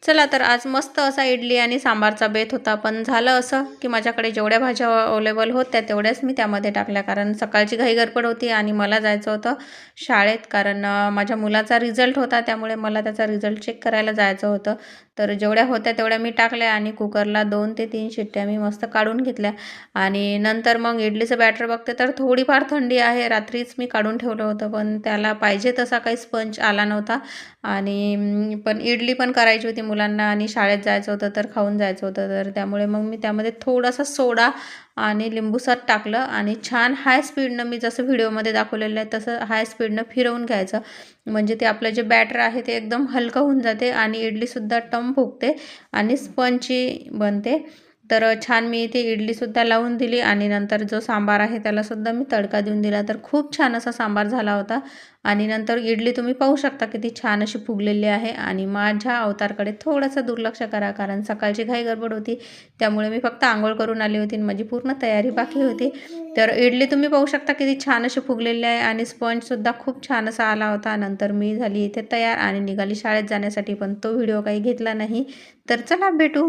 चला तर आज मस्त असा इडली आणि सांबारचा बेत होता. पण झालं असं, की माझ्याकडे जेवढ्या भाज्या अवेलेबल होत्या तेवढ्याच मी त्यामध्ये टाकल्या. कारण सकाळची घाई गडबड होती आणि मला जायचं होतं शाळेत. कारण माझ्या मुलाचा रिझल्ट होता, त्यामुळे मला त्याचा रिझल्ट चेक करायला जायचं होतं. तर जेवढ्या होत्या तेवढ्या मी टाकल्या आणि कुकरला 2 ते 3 शिट्ट्या मी मस्त काढून घेतल्या. आणि नंतर मग इडलीचं बॅटर बघते तर थोडीफार थंडी आहे. रात्रीच मी काढून ठेवलं होतं, पण त्याला पाहिजे तसा काही स्पंज आला नव्हता. आणि पण इडली पण करायची होती मुलांना आणि शाळेत जायचं होतं, तर खाऊन जायचं होतं. तर त्यामुळे मग मी त्यामध्ये थोडासा सोडा आणि लिंबूसर टाकलं आणि छान हाय स्पीडनं, मी जसं व्हिडिओमध्ये दाखवलेलं आहे तसं हाय स्पीडनं फिरवून घ्यायचं. म्हणजे ते आपलं जे बॅटर आहे ते एकदम हलकं होऊन जाते आणि इडलीसुद्धा टम फुगते आणि स्पंची बनते. तर छान मी इथे इडलीसुद्धा लावून दिली आणि नंतर जो सांबार आहे त्यालासुद्धा मी तडका देऊन दिला. तर खूप छान असा सांबार झाला होता. आणि नंतर इडली तुम्ही पाहू शकता किती छान अशी फुगलेली आहे. आणि माझ्या अवतारकडे थोडंसं दुर्लक्ष करा, कारण सकाळची घाई गडबड होती, त्यामुळे मी फक्त आंघोळ करून आली होती आणि माझी पूर्ण तयारी बाकी होती. तर इडली तुम्ही पाहू शकता किती छान अशी फुगलेली आहे आणि स्पंजसुद्धा खूप छान असा आला होता. नंतर मी झाली इथे तयार आणि निघाली शाळेत जाण्यासाठी, पण तो व्हिडिओ काही घेतला नाही. तर चला भेटू.